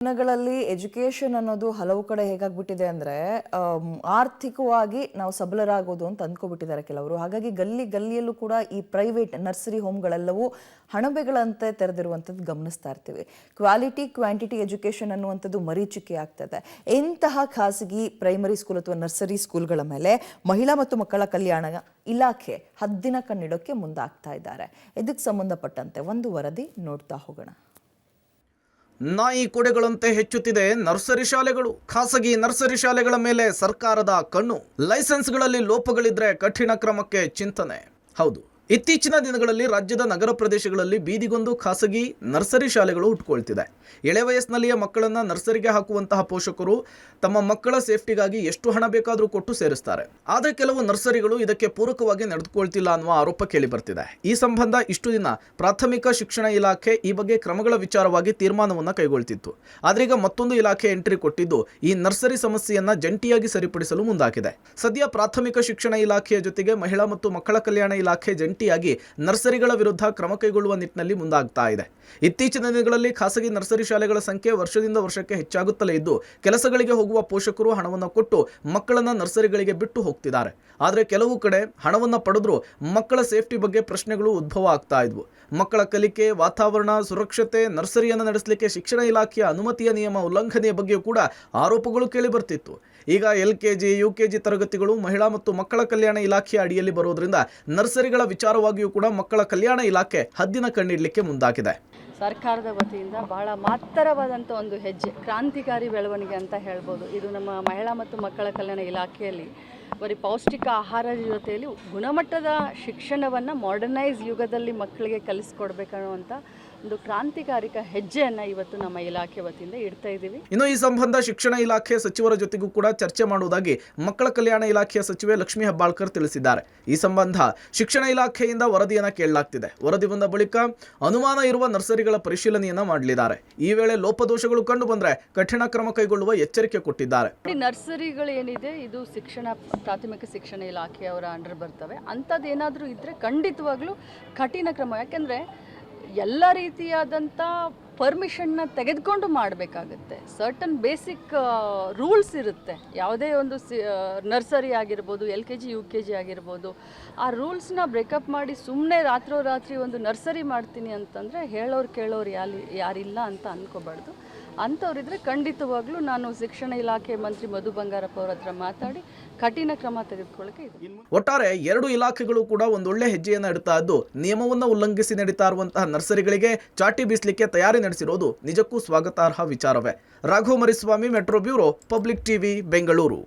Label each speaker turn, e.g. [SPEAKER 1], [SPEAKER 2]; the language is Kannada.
[SPEAKER 1] ದಿನಗಳಲ್ಲಿ ಎಜುಕೇಶನ್ ಅನ್ನೋದು ಹಲವು ಕಡೆ ಹೇಗಾಗ್ಬಿಟ್ಟಿದೆ ಅಂದ್ರೆ ಆರ್ಥಿಕವಾಗಿ ನಾವು ಸಬಲರಾಗೋದು ಅಂತ ಅಂದ್ಕೊಬಿಟ್ಟಿದ್ದಾರೆ ಕೆಲವರು. ಹಾಗಾಗಿ ಗಲ್ಲಿಯಲ್ಲೂ ಕೂಡ ಈ ಪ್ರೈವೇಟ್ ನರ್ಸರಿ ಹೋಮ್ಗಳೆಲ್ಲವೂ ಹಣಬೆಗಳಂತೆ ತೆರೆದಿರುವಂಥದ್ದು ಗಮನಿಸ್ತಾ ಇರ್ತೀವಿ. ಕ್ವಾಲಿಟಿ ಕ್ವಾಂಟಿಟಿ ಎಜುಕೇಶನ್ ಅನ್ನುವಂಥದ್ದು ಮರೀಚಿಕೆ ಆಗ್ತದೆ. ಇಂತಹ ಖಾಸಗಿ ಪ್ರೈಮರಿ ಸ್ಕೂಲ್ ಅಥವಾ ನರ್ಸರಿ ಸ್ಕೂಲ್ಗಳ ಮೇಲೆ ಮಹಿಳಾ ಮತ್ತು ಮಕ್ಕಳ ಕಲ್ಯಾಣ ಇಲಾಖೆ ಹದ್ದಿನ ಕಣ್ಣಿಡೋಕೆ ಮುಂದಾಗ್ತಾ ಇದ್ದಾರೆ. ಇದಕ್ಕೆ ಸಂಬಂಧಪಟ್ಟಂತೆ ಒಂದು ವರದಿ ನೋಡ್ತಾ ಹೋಗೋಣ.
[SPEAKER 2] ನಾಯಿ ಕೊಡೆಗಳಂತೆ ಹೆಚ್ಚುತ್ತಿದೆ ನರ್ಸರಿ ಶಾಲೆಗಳು. ಖಾಸಗಿ ನರ್ಸರಿ ಶಾಲೆಗಳ ಮೇಲೆ ಸರ್ಕಾರದ ಕಣ್ಣು. ಲೈಸೆನ್ಸ್ಗಳಲ್ಲಿ ಲೋಪಗಳಿದ್ರೆ ಕಠಿಣ ಕ್ರಮಕ್ಕೆ ಚಿಂತನೆ. ಹೌದು, ಇತ್ತೀಚಿನ ದಿನಗಳಲ್ಲಿ ರಾಜ್ಯದ ನಗರ ಪ್ರದೇಶಗಳಲ್ಲಿ ಬೀದಿಗೊಂದು ಖಾಸಗಿ ನರ್ಸರಿ ಶಾಲೆಗಳು ಹುಟ್ಟುಕೊಳ್ತಿದೆ. ಎಳೆ ವಯಸ್ಸಿನಲ್ಲಿಯೇ ಮಕ್ಕಳನ್ನ ನರ್ಸರಿಗೆ ಹಾಕುವಂತಹ ಪೋಷಕರು ತಮ್ಮ ಮಕ್ಕಳ ಸೇಫ್ಟಿಗಾಗಿ ಎಷ್ಟು ಹಣ ಬೇಕಾದರೂ ಕೊಟ್ಟು ಸೇರಿಸ್ತಾರೆ. ಆದರೆ ಕೆಲವು ನರ್ಸರಿಗಳು ಇದಕ್ಕೆ ಪೂರಕವಾಗಿ ನಡೆದುಕೊಳ್ತಿಲ್ಲ ಅನ್ನುವ ಆರೋಪ ಕೇಳಿ ಬರ್ತಿದೆ. ಈ ಸಂಬಂಧ ಇಷ್ಟು ದಿನ ಪ್ರಾಥಮಿಕ ಶಿಕ್ಷಣ ಇಲಾಖೆ ಈ ಬಗ್ಗೆ ಕ್ರಮಗಳ ವಿಚಾರವಾಗಿ ತೀರ್ಮಾನವನ್ನು ಕೈಗೊಳ್ತಿತ್ತು. ಆದ್ರೆ ಈಗ ಮತ್ತೊಂದು ಇಲಾಖೆ ಎಂಟ್ರಿ ಕೊಟ್ಟಿದ್ದು ಈ ನರ್ಸರಿ ಸಮಸ್ಯೆಯನ್ನ ಜಂಟಿಯಾಗಿ ಸರಿಪಡಿಸಲು ಮುಂದಾಗಿದೆ. ಸದ್ಯ ಪ್ರಾಥಮಿಕ ಶಿಕ್ಷಣ ಇಲಾಖೆಯ ಜೊತೆಗೆ ಮಹಿಳಾ ಮತ್ತು ಮಕ್ಕಳ ಕಲ್ಯಾಣ ಇಲಾಖೆ ಜಂಟಿಯಾಗಿ ನರ್ಸರಿಗಳ ವಿರುದ್ಧ ಕ್ರಮ ಕೈಗೊಳ್ಳುವ ನಿಟ್ಟಿನಲ್ಲಿ ಮುಂದಾಗ್ತಾ ಇದೆ. ಇತ್ತೀಚಿನ ದಿನಗಳಲ್ಲಿ ಖಾಸಗಿ ನರ್ಸರಿ ಶಾಲೆಗಳ ಸಂಖ್ಯೆ ವರ್ಷದಿಂದ ವರ್ಷಕ್ಕೆ ಹೆಚ್ಚಾಗುತ್ತಲೇ ಇದ್ದು, ಕೆಲಸಗಳಿಗೆ ಹೋಗುವ ಪೋಷಕರು ಹಣವನ್ನು ಕೊಟ್ಟು ಮಕ್ಕಳನ್ನ ನರ್ಸರಿಗಳಿಗೆ ಬಿಟ್ಟು ಹೋಗ್ತಿದ್ದಾರೆ. ಆದರೆ ಕೆಲವು ಕಡೆ ಹಣವನ್ನು ಪಡೆದ್ರು ಮಕ್ಕಳ ಸೇಫ್ಟಿ ಬಗ್ಗೆ ಪ್ರಶ್ನೆಗಳು ಉದ್ಭವ ಆಗ್ತಾ ಇದ್ವು. ಮಕ್ಕಳ ಕಲಿಕೆ, ವಾತಾವರಣ, ಸುರಕ್ಷತೆ, ನರ್ಸರಿಯನ್ನು ನಡೆಸಲಿಕ್ಕೆ ಶಿಕ್ಷಣ ಇಲಾಖೆಯ ಅನುಮತಿಯ ನಿಯಮ ಉಲ್ಲಂಘನೆಯ ಬಗ್ಗೆಯೂ ಕೂಡ ಆರೋಪಗಳು ಕೇಳಿ ಬರ್ತಿತ್ತು. ಈಗ LKG, UKG ತರಗತಿಗಳು ಮಹಿಳಾ ಮತ್ತು ಮಕ್ಕಳ ಕಲ್ಯಾಣ ಇಲಾಖೆಯ ಅಡಿಯಲ್ಲಿ ಬರೋದ್ರಿಂದ ನರ್ಸರಿಗಳ ವಿಚಾರವಾಗಿಯೂ ಕೂಡ ಮಕ್ಕಳ ಕಲ್ಯಾಣ ಇಲಾಖೆ ಹದ್ದಿನ ಕಣ್ಣಿಡಲಿಕ್ಕೆ ಮುಂದಾಗಿದೆ.
[SPEAKER 3] ಸರ್ಕಾರದ ವತಿಯಿಂದ ಬಹಳ ಮಹತ್ತರವಾದಂಥ ಒಂದು ಹೆಜ್ಜೆ, ಕ್ರಾಂತಿಕಾರಿ ಬೆಳವಣಿಗೆ ಅಂತ ಹೇಳ್ಬೋದು. ಇದು ನಮ್ಮ ಮಹಿಳಾ ಮತ್ತು ಮಕ್ಕಳ ಕಲ್ಯಾಣ ಇಲಾಖೆಯಲ್ಲಿ ಬರೀ ಪೌಷ್ಟಿಕ ಆಹಾರದ ಜೊತೆಯಲ್ಲಿ ಗುಣಮಟ್ಟದ ಶಿಕ್ಷಣವನ್ನು ಮಾಡರ್ನೈಸ್ ಯುಗದಲ್ಲಿ ಮಕ್ಕಳಿಗೆ ಕಲಿಸ್ಕೊಡ್ಬೇಕನ್ನುವಂಥ ಒಂದು ಕ್ರಾಂತಿಕಾರಿಕ ಹೆಜ್ಜೆಯನ್ನು ಇವತ್ತು ನಮ್ಮ ಇಲಾಖೆ ವತಿಯಿಂದ ಇಡ್ತಾ ಇದ್ದೀವಿ.
[SPEAKER 2] ಇನ್ನು ಈ ಸಂಬಂಧ ಶಿಕ್ಷಣ ಇಲಾಖೆ ಸಚಿವರ ಜೊತೆಗೂ ಕೂಡ ಚರ್ಚೆ ಮಾಡುವುದಾಗಿ ಮಕ್ಕಳ ಕಲ್ಯಾಣ ಇಲಾಖೆಯ ಸಚಿವೆ ಲಕ್ಷ್ಮೀ ಹೆಬ್ಬಾಳ್ಕರ್ ತಿಳಿಸಿದ್ದಾರೆ. ಈ ಸಂಬಂಧ ಶಿಕ್ಷಣ ಇಲಾಖೆಯಿಂದ ವರದಿಯನ್ನು ಕೇಳಲಾಗ್ತಿದೆ. ವರದಿ ಬಂದ ಬಳಿಕ ಅನುಮಾನ ಇರುವ ನರ್ಸರಿಗಳ ಪರಿಶೀಲನೆಯನ್ನ ಮಾಡಲಿದ್ದಾರೆ. ಈ ವೇಳೆ ಲೋಪದೋಷಗಳು ಕಂಡು ಬಂದ್ರೆ ಕಠಿಣ ಕ್ರಮ ಕೈಗೊಳ್ಳುವ ಎಚ್ಚರಿಕೆ ಕೊಟ್ಟಿದ್ದಾರೆ.
[SPEAKER 3] ನರ್ಸರಿಗಳು ಏನಿದೆ ಇದು ಪ್ರಾಥಮಿಕ ಶಿಕ್ಷಣ ಇಲಾಖೆಯವರ ಅಂಡರ್ ಬರ್ತವೆ. ಅಂಥದ್ದೇನಾದರೂ ಇದ್ದರೆ ಖಂಡಿತವಾಗ್ಲೂ ಕಠಿಣ ಕ್ರಮ. ಯಾಕೆಂದರೆ ಎಲ್ಲ ರೀತಿಯಾದಂಥ ಪರ್ಮಿಷನ್ನ ತೆಗೆದುಕೊಂಡು ಮಾಡಬೇಕಾಗುತ್ತೆ. ಸರ್ಟನ್ ಬೇಸಿಕ್ ರೂಲ್ಸ್ ಇರುತ್ತೆ. ಯಾವುದೇ ಒಂದು ನರ್ಸರಿ ಆಗಿರ್ಬೋದು, LKG, UKG ಆಗಿರ್ಬೋದು, ಆ ರೂಲ್ಸ್ನ ಬ್ರೇಕಪ್ ಮಾಡಿ ಸುಮ್ಮನೆ ರಾತ್ರೋರಾತ್ರಿ ಒಂದು ನರ್ಸರಿ ಮಾಡ್ತೀನಿ ಅಂತಂದರೆ ಹೇಳೋರು ಕೇಳೋರು ಯಾರಿಲ್ಲ ಅಂತ ಅಂದ್ಕೋಬಾರ್ದು. ಅಂಥವ್ರಿದ್ರೆ ಖಂಡಿತವಾಗ್ಲೂ ನಾನು ಶಿಕ್ಷಣ ಇಲಾಖೆ ಮಂತ್ರಿ ಮಧು ಬಂಗಾರಪ್ಪ ಅವರ ಹತ್ರ ಮಾತಾಡಿ ಕಠಿಣ ಕ್ರಮ ತೆಗೆದುಕೊಳ್ಳಕ್ಕೆ ಇದೆ.
[SPEAKER 2] ಒಟ್ಟಾರೆ ಎರಡು ಇಲಾಖೆಗಳು ಕೂಡ ಒಂದೊಳ್ಳೆ ಹೆಜ್ಜೆಯನ್ನು ಇಡ್ತಾ ಇದ್ದು, ನಿಯಮವನ್ನು ಉಲ್ಲಂಘಿಸಿ ನಡೀತಾ ಇರುವಂತಹ ನರ್ಸರಿಗಳಿಗೆ ಚಾಟಿ ಬೀಸಲಿಕ್ಕೆ ತಯಾರಿ ನಡೆಸಿರೋದು ನಿಜಕ್ಕೂ ಸ್ವಾಗತಾರ್ಹ ವಿಚಾರವೇ. Raghu Mariswamy, metro bureau, public TV, Bengaluru.